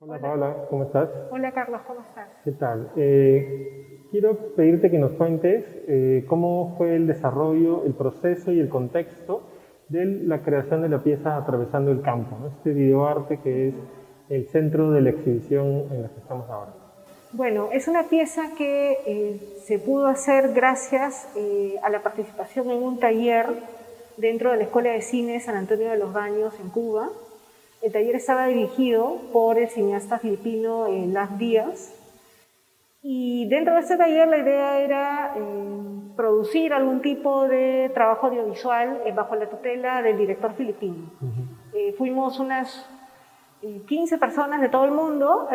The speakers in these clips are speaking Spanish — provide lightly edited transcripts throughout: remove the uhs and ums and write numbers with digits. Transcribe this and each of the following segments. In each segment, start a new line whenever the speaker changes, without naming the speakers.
Hola
Hola,
Paola, ¿cómo estás?
hola Carlos, ¿cómo estás?
¿Qué tal? Quiero pedirte que nos cuentes cómo fue el desarrollo, el proceso y el contexto de la creación de la pieza Atravesando el Campo, ¿no? Este videoarte que es el centro de la exhibición en la que estamos ahora.
Bueno, es una pieza que se pudo hacer gracias a la participación en un taller dentro de la Escuela de Cine San Antonio de los Baños en Cuba. El taller estaba dirigido por el cineasta filipino Las Díaz. Y dentro de este taller la idea era producir algún tipo de trabajo audiovisual bajo la tutela del director filipino. Fuimos unas 15 personas de todo el mundo,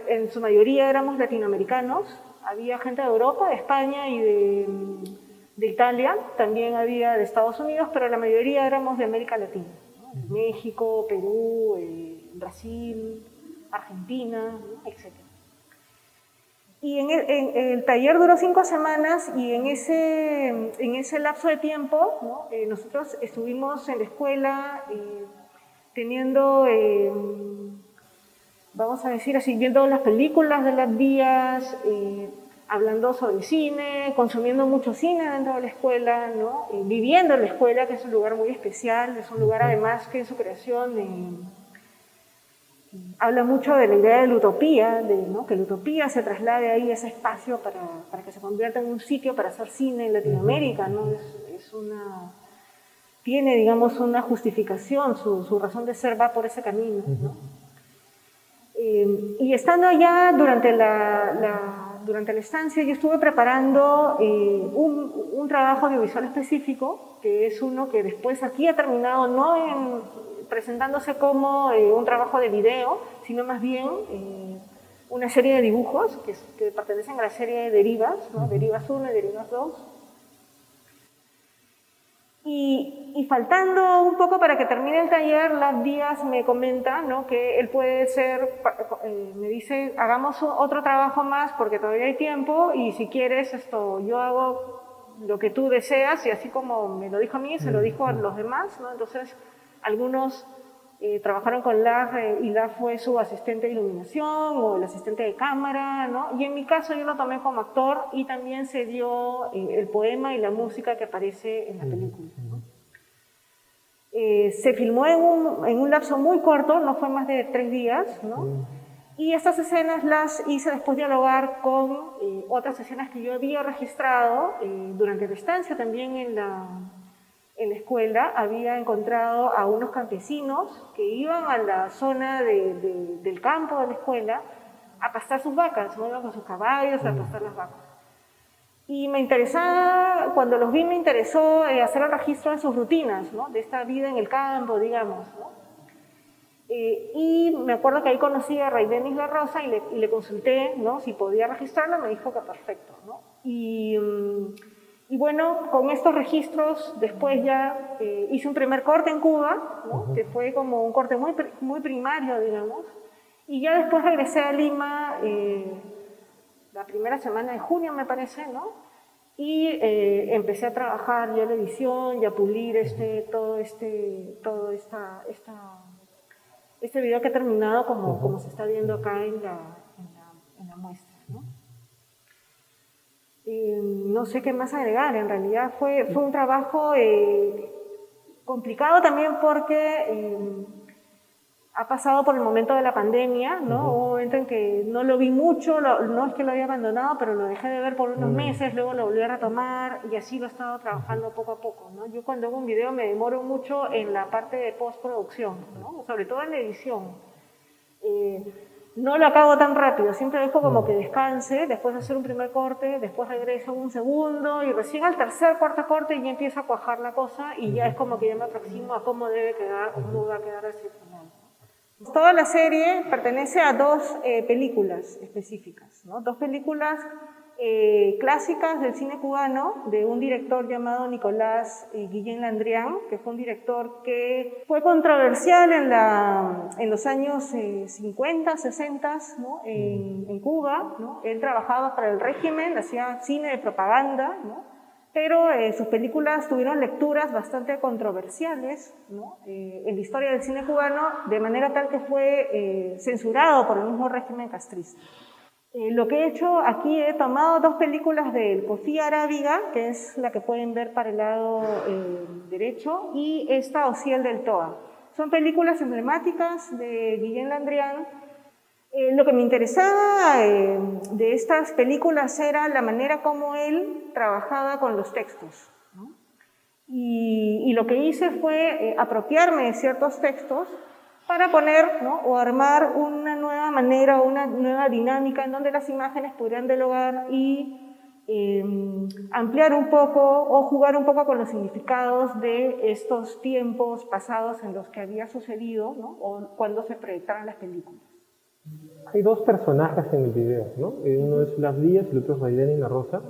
en su mayoría éramos latinoamericanos, había gente de Europa, de España y de Italia, también había de Estados Unidos, pero la mayoría éramos de América Latina, ¿no? De México, Perú, Brasil, Argentina, ¿no? Etc. Y el taller duró 5 semanas y en ese lapso de tiempo, ¿no? Nosotros estuvimos en la escuela teniendo, vamos a decir así, viendo las películas de Las Díaz, hablando sobre cine, consumiendo mucho cine dentro de la escuela, ¿no? Viviendo en la escuela, que es un lugar muy especial, es un lugar además que en su creación habla mucho de la idea de la utopía, ¿no? Que la utopía se traslade ahí a ese espacio para que se convierta en un sitio para hacer cine en Latinoamérica, ¿no? Tiene, digamos, una justificación, su razón de ser va por ese camino, ¿no? Y estando allá durante la estancia, yo estuve preparando un trabajo audiovisual específico, que es uno que después aquí ha terminado no presentándose como un trabajo de video, sino más bien una serie de dibujos que pertenecen a la serie de Derivas, ¿no? Derivas 1 y Derivas 2. Y faltando un poco para que termine el taller, Las Díaz me comenta, ¿no? Que él puede ser, me dice, hagamos otro trabajo más porque todavía hay tiempo y si quieres yo hago lo que tú deseas y así como me lo dijo a mí, se lo dijo a los demás, ¿no? Entonces, algunos trabajaron con Lars y Lars fue su asistente de iluminación o el asistente de cámara, ¿no? Y en mi caso yo lo tomé como actor y también se dio el poema y la música que aparece en la película. Se filmó en un lapso muy corto, no fue más de 3 días, ¿no? Y estas escenas las hice después dialogar con otras escenas que yo había registrado durante la estancia también en la escuela. Había encontrado a unos campesinos que iban a la zona del campo de la escuela a pastar sus vacas, ¿no? Iban con sus caballos a pastar las vacas. Y me interesaba, cuando los vi me interesó hacer el registro de sus rutinas, ¿no? De esta vida en el campo, digamos, ¿no? Y me acuerdo que ahí conocí a Raidenis La Rosa y le consulté, ¿no? Si podía registrarlo, me dijo que perfecto, ¿no? Y bueno, con estos registros después ya hice un primer corte en Cuba, ¿no? Que fue como un corte muy primario, digamos, y ya después regresé a Lima la primera semana de junio, me parece, ¿no? Y empecé a trabajar ya la edición y a pulir todo este video que ha terminado como se está viendo acá en la muestra, ¿no? No sé qué más agregar, en realidad fue un trabajo complicado también porque ha pasado por el momento de la pandemia, ¿no? Hubo un momento en que no lo vi mucho, no es que lo había abandonado, pero lo dejé de ver por unos meses, luego lo volví a retomar y así lo he estado trabajando poco a poco, ¿no? Yo cuando hago un video me demoro mucho en la parte de postproducción, ¿no? Sobre todo en la edición. No lo acabo tan rápido, siempre dejo como que descanse, después de hacer un primer corte, después regreso a un segundo y recién al tercer, cuarto corte ya empieza a cuajar la cosa y ya es como que ya me aproximo a cómo debe quedar, cómo va a quedar ese final. Toda la serie pertenece a 2 películas específicas, ¿no? 2 películas clásicas del cine cubano de un director llamado Nicolás Guillén Landrián, que fue un director que fue controversial en los años 50, 60, ¿no? En Cuba, ¿no? Él trabajaba para el régimen, hacía cine de propaganda, ¿no? pero sus películas tuvieron lecturas bastante controversiales, ¿no? En la historia del cine cubano, de manera tal que fue censurado por el mismo régimen castrista. Lo que he hecho aquí, he tomado dos películas de Sofía Arábiga, que es la que pueden ver para el lado derecho, y esta Ociel del Toa. Son películas emblemáticas de Guillén Landrian. Lo que me interesaba de estas películas era la manera como él trabajaba con los textos, ¿no? Y lo que hice fue apropiarme de ciertos textos para poner, ¿no?, o armar una nueva manera, una nueva dinámica en donde las imágenes pudieran dialogar y ampliar un poco o jugar un poco con los significados de estos tiempos pasados en los que había sucedido, ¿no?, o cuando se proyectaban las películas.
Hay dos personajes en el video, ¿no? Uno es Blas Díaz y el otro es Raideni La Rosa,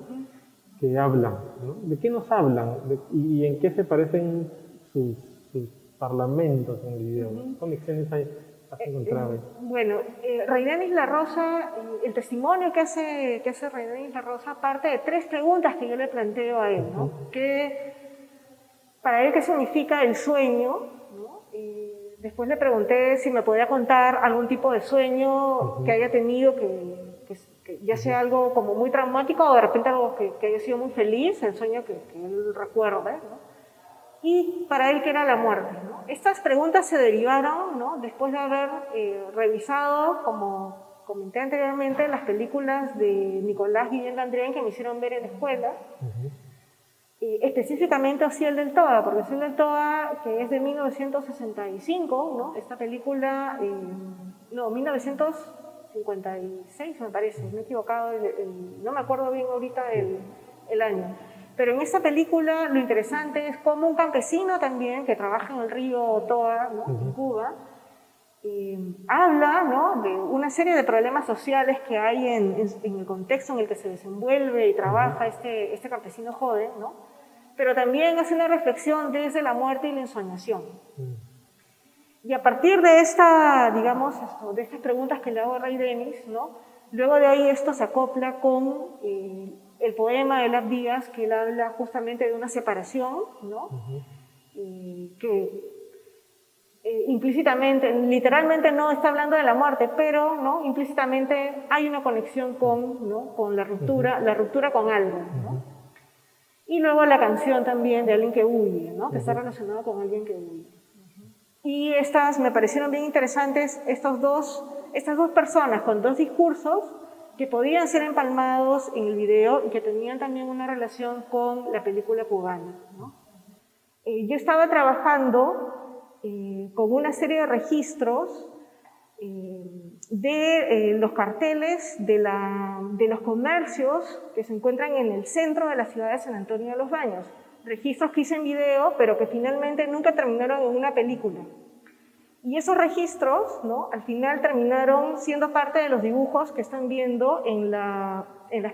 que hablan, ¿no? ¿De qué nos hablan? ¿Y en qué se parecen sus parlamentos en el video? ¿Qué conexiones has encontrado?
Bueno, Raideni La Rosa, el testimonio que hace Raideni La Rosa parte de tres preguntas que yo le planteo a él, ¿no? Para él, ¿qué significa el sueño? ¿No? Después le pregunté si me podía contar algún tipo de sueño que haya tenido, que ya sea algo como muy traumático o de repente algo que haya sido muy feliz, el sueño que él recuerda, ¿no? Y para él, ¿qué era la muerte? ¿No? Estas preguntas se derivaron, ¿no?, después de haber revisado, como comenté anteriormente, las películas de Nicolás Guillén Landrian que me hicieron ver en la escuela. Específicamente Ociel del Toa, porque Ociel del Toa, que es de 1965, ¿no? Esta película, 1956 me parece, me he equivocado, no me acuerdo bien ahorita el año. Pero en esta película lo interesante es cómo un campesino también, que trabaja en el río Toa, ¿no?, en Cuba, habla, ¿no?, de una serie de problemas sociales que hay en el contexto en el que se desenvuelve y trabaja este campesino joven, ¿no? Pero también hace una reflexión desde la muerte y la ensoñación. Y a partir de de estas preguntas que le hago a Raideni, ¿no?, luego de ahí esto se acopla con el poema de Blas Díaz, que él habla justamente de una separación, ¿no? Que implícitamente, literalmente no está hablando de la muerte, pero, ¿no?, implícitamente hay una conexión con la ruptura con algo, ¿no? Y luego la canción también de Alguien que huye, ¿no?, que está relacionada con Alguien que huye. Y estas me parecieron bien interesantes, estas dos personas con dos discursos que podían ser empalmados en el video y que tenían también una relación con la película cubana, ¿no? Yo estaba trabajando con una serie de registros de los carteles de los comercios que se encuentran en el centro de la ciudad de San Antonio de los Baños. Registros que hice en video, pero que finalmente nunca terminaron en una película. Y esos registros, ¿no?, al final terminaron siendo parte de los dibujos que están viendo en las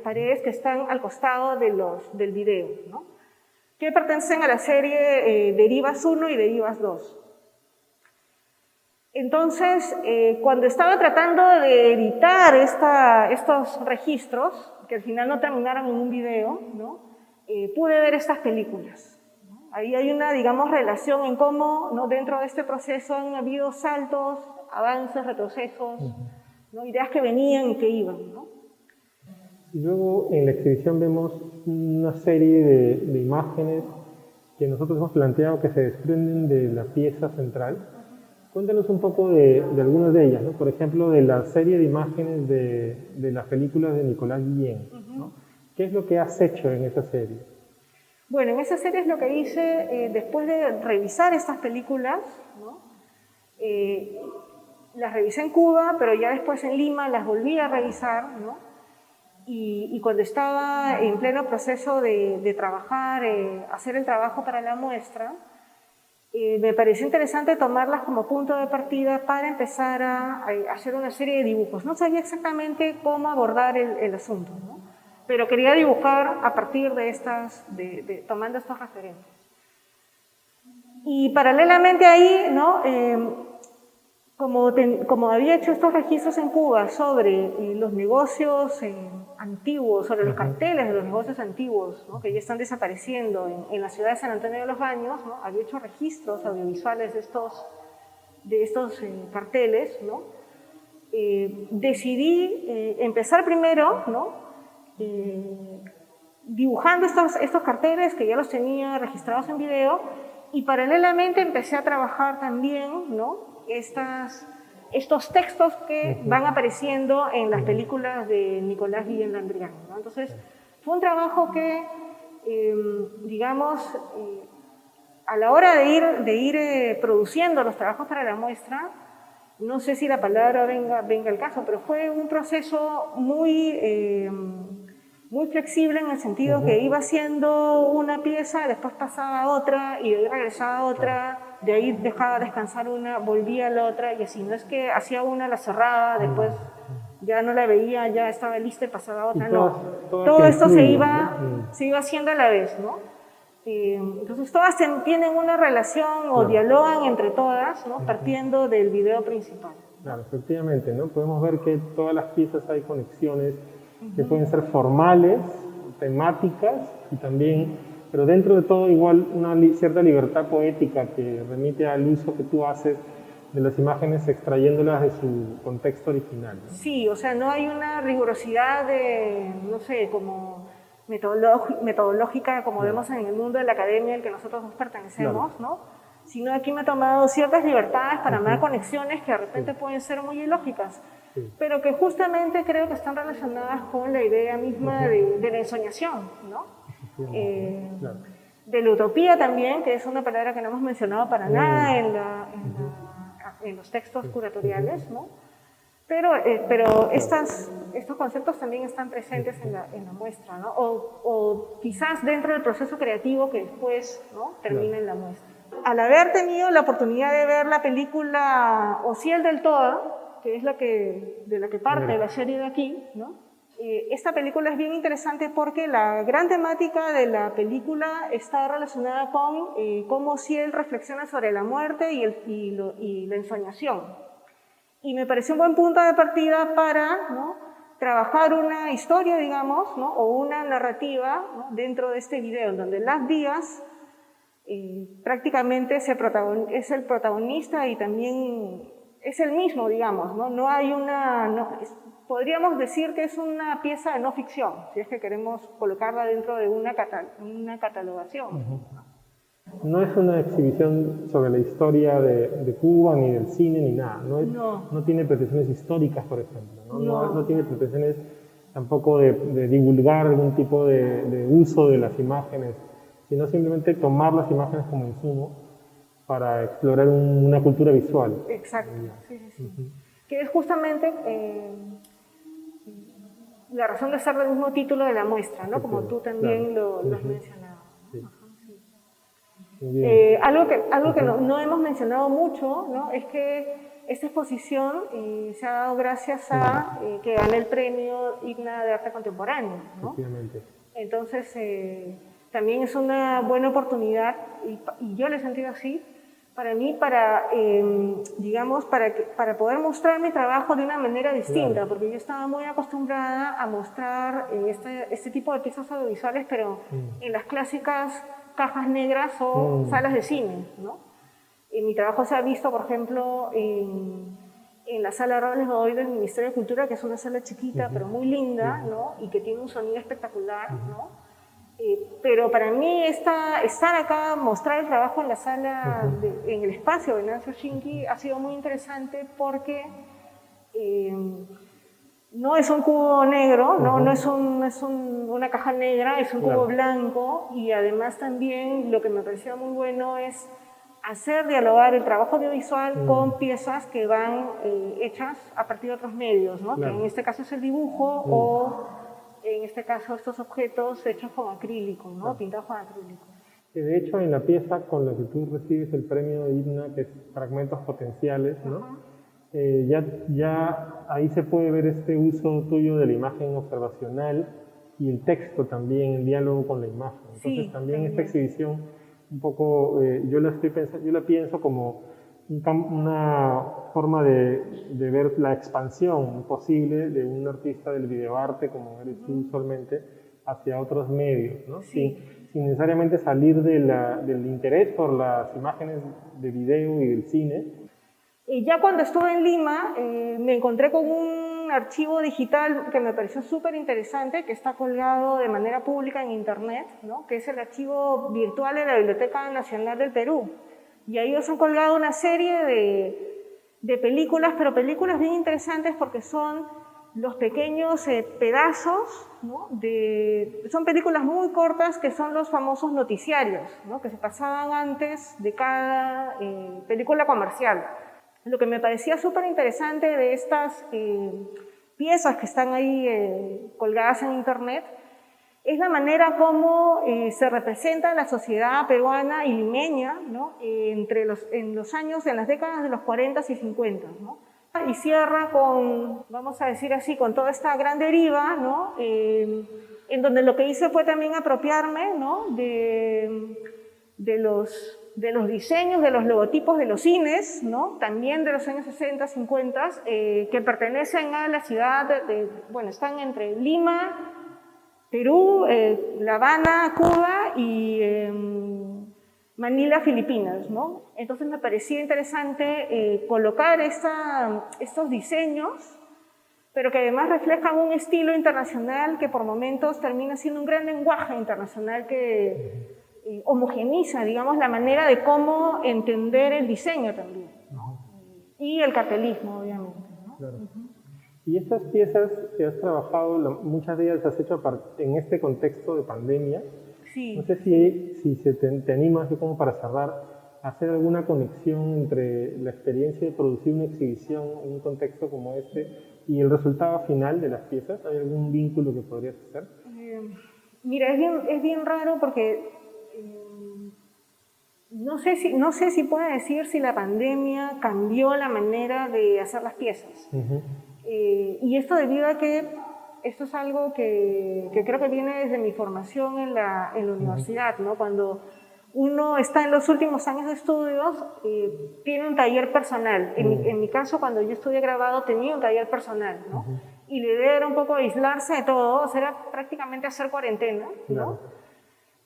paredes que están al costado del video, ¿no?, que pertenecen a la serie Derivas 1 y Derivas 2. Entonces, cuando estaba tratando de editar estos registros, que al final no terminaron en un video, ¿no?, pude ver estas películas. Ahí hay una, relación en cómo, ¿no?, dentro de este proceso han habido saltos, avances, retrocesos, ¿no?, ideas que venían y que iban, ¿no?
Y luego en la exhibición vemos una serie de imágenes que nosotros hemos planteado que se desprenden de la pieza central. Cuéntanos un poco de algunas de ellas, ¿no? Por ejemplo, de la serie de imágenes de las películas de Nicolás Guillén, ¿no? ¿Qué es lo que has hecho en esa serie?
Bueno, en esa serie es lo que hice después de revisar estas películas, ¿no? Las revisé en Cuba, pero ya después en Lima las volví a revisar, ¿no? Y cuando estaba en pleno proceso de trabajar, hacer el trabajo para la muestra, me pareció interesante tomarlas como punto de partida para empezar a hacer una serie de dibujos. No sabía exactamente cómo abordar el asunto, ¿no?, pero quería dibujar a partir de tomando estos referentes. Y paralelamente ahí, ¿no?, como había hecho estos registros en Cuba sobre los negocios antiguos, sobre los carteles de los negocios antiguos, ¿no? Que ya están desapareciendo en la ciudad de San Antonio de los Baños, ¿no? Había hecho registros audiovisuales de estos carteles, ¿no? Decidí empezar primero, ¿no? Dibujando estos carteles que ya los tenía registrados en video, y paralelamente empecé a trabajar también, ¿no? Estos textos que van apareciendo en las películas de Nicolás Guillén Landrigan, ¿no? Entonces, fue un trabajo que, digamos, a la hora de ir produciendo los trabajos para la muestra, no sé si la palabra venga al caso, pero fue un proceso muy flexible en el sentido que iba haciendo una pieza, después pasaba a otra y de ahí regresaba a otra, de ahí dejaba descansar una, volvía a la otra y así. No es que hacía una, la cerraba, después ya no la veía, ya estaba lista y pasaba a otra, no. Todo esto se iba haciendo a la vez, ¿no? Entonces todas tienen una relación o dialogan entre todas, ¿no? Partiendo del video principal.
Claro, efectivamente, ¿no? Podemos ver que todas las piezas hay conexiones que pueden ser formales, temáticas y también, pero dentro de todo igual una cierta libertad poética que remite al uso que tú haces de las imágenes extrayéndolas de su contexto original, ¿no?
Sí, o sea, no hay una rigurosidad de, no sé, como metodológica como vemos en el mundo de la academia al que nosotros nos pertenecemos, ¿no? Sino aquí me he tomado ciertas libertades para armar conexiones que de repente pueden ser muy ilógicas, pero que justamente creo que están relacionadas con la idea misma de la ensoñación, ¿no? De la utopía también, que es una palabra que no hemos mencionado para nada en los textos curatoriales, ¿no? Pero estos conceptos también están presentes en la muestra, ¿no? O quizás dentro del proceso creativo que después, ¿no? Termina en la muestra. Al haber tenido la oportunidad de ver la película Ociel del Toa, que es de la que parte la serie de aquí, ¿no? Esta película es bien interesante porque la gran temática de la película está relacionada con cómo Ociel reflexiona sobre la muerte y la ensoñación. Y me pareció un buen punto de partida para, ¿no? Trabajar una historia, digamos, ¿no? O una narrativa, ¿no? Dentro de este video, en donde Las Díaz prácticamente es el protagonista y también es el mismo, digamos, ¿no? No hay podríamos decir que es una pieza de no ficción, si es que queremos colocarla dentro de una catalogación.
No es una exhibición sobre la historia de Cuba, ni del cine, ni nada. No tiene pretensiones históricas, por ejemplo. No tiene pretensiones tampoco de divulgar algún tipo de uso de las imágenes, sino simplemente tomar las imágenes como insumo para explorar una cultura visual.
Exacto, sí. Que es justamente la razón de ser del mismo título de la muestra, ¿no? Como tú también lo has mencionado. Algo que no hemos mencionado mucho, ¿no? Es que esta exposición se ha dado gracias a que gane el premio IGNA de Arte Contemporáneo, ¿no? Entonces, también es una buena oportunidad, y yo lo he sentido así, para mí, digamos, para poder mostrar mi trabajo de una manera distinta, porque yo estaba muy acostumbrada a mostrar este tipo de piezas audiovisuales, pero en las clásicas cajas negras o salas de cine, ¿no? Mi trabajo se ha visto, por ejemplo, en la sala Robles Godoy del Ministerio de Cultura, que es una sala chiquita, pero muy linda, ¿no? Y que tiene un sonido espectacular, ¿no? Pero para mí estar acá, mostrar el trabajo en la sala, en el espacio de Venancio Shinki, ha sido muy interesante porque no es un cubo negro, no es una caja negra, es un cubo blanco, y además también lo que me pareció muy bueno es hacer dialogar el trabajo audiovisual con piezas que van hechas a partir de otros medios, ¿no? Que en este caso es el dibujo o en este caso estos objetos hechos con acrílico, ¿no? Pintados con acrílico.
De hecho, en la pieza con la que tú recibes el premio de IGNA, que es Fragmentos Potenciales, ¿no? Ya ahí se puede ver este uso tuyo de la imagen observacional y el texto también, el diálogo con la imagen. Entonces también esta exhibición, un poco, yo la pienso como una forma de ver la expansión posible de un artista del videoarte como eres tú usualmente hacia otros medios, ¿no?
Sí.
Sin necesariamente salir del interés por las imágenes de video y del cine.
Y ya cuando estuve en Lima, me encontré con un archivo digital que me pareció súper interesante, que está colgado de manera pública en internet, ¿no? Que es el archivo virtual de la Biblioteca Nacional del Perú. Y ahí os han colgado una serie de películas, pero películas bien interesantes porque son los pequeños pedazos, ¿no? Son películas muy cortas que son los famosos noticiarios, ¿no? Que se pasaban antes de cada película comercial. Lo que me parecía súper interesante de estas piezas que están ahí colgadas en internet es la manera como se representa la sociedad peruana y limeña, ¿no? En las décadas de los 40 y 50, ¿no? Y cierra con, vamos a decir así, con toda esta gran deriva, ¿no? En donde lo que hice fue también apropiarme, ¿no? de los diseños, de los logotipos de los cines, ¿no? También de los años 60, 50, que pertenecen a la ciudad, bueno, están entre Lima, Perú, La Habana, Cuba y Manila, Filipinas, ¿no? Entonces me parecía interesante colocar estos diseños, pero que además reflejan un estilo internacional que por momentos termina siendo un gran lenguaje internacional que homogeniza, digamos, la manera de cómo entender el diseño también, ¿no? Y el cartelismo, obviamente, ¿no?
Claro. Y estas piezas que has trabajado, muchas de ellas has hecho en este contexto de pandemia.
Sí.
No sé si te animas, así como para cerrar, a hacer alguna conexión entre la experiencia de producir una exhibición en un contexto como este y el resultado final de las piezas. ¿Hay algún vínculo que podrías hacer?
Mira, es bien raro porque no sé si puedo decir si la pandemia cambió la manera de hacer las piezas. Y esto debido a que esto es algo que creo que viene desde mi formación en la universidad, ¿no? Cuando uno está en los últimos años de estudios, tiene un taller personal. En mi caso, cuando yo estudié grabado, tenía un taller personal, ¿no? Y la idea era un poco aislarse de todo, o sea, era prácticamente hacer cuarentena, ¿no?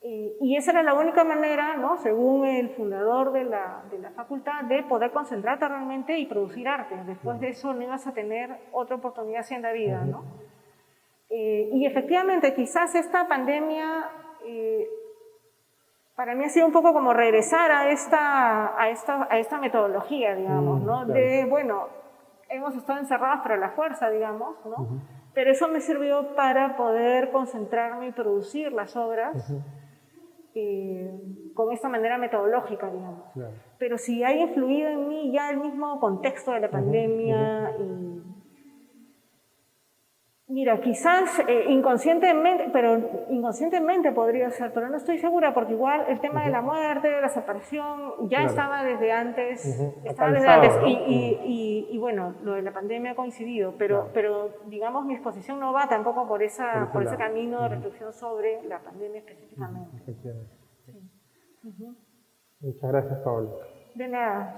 Y esa era la única manera, ¿no? Según el fundador de la facultad, de poder concentrarte realmente y producir arte. Después de eso no ibas a tener otra oportunidad así en la vida, ¿no? Y efectivamente, quizás esta pandemia para mí ha sido un poco como regresar a esta metodología, digamos, ¿no?
Claro.
De, bueno, hemos estado encerrados para la fuerza, digamos, ¿no? Pero eso me sirvió para poder concentrarme y producir las obras con esta manera metodológica, digamos. Claro. Pero si ha influido en mí ya el mismo contexto de la pandemia mira, quizás inconscientemente podría ser, pero no estoy segura porque igual el tema de la muerte, de la separación, ya estaba desde antes, y bueno, lo de la pandemia ha coincidido, pero digamos mi exposición no va tampoco por ese camino de reflexión sobre la pandemia específicamente.
Sí. Muchas gracias, Paola.
De nada.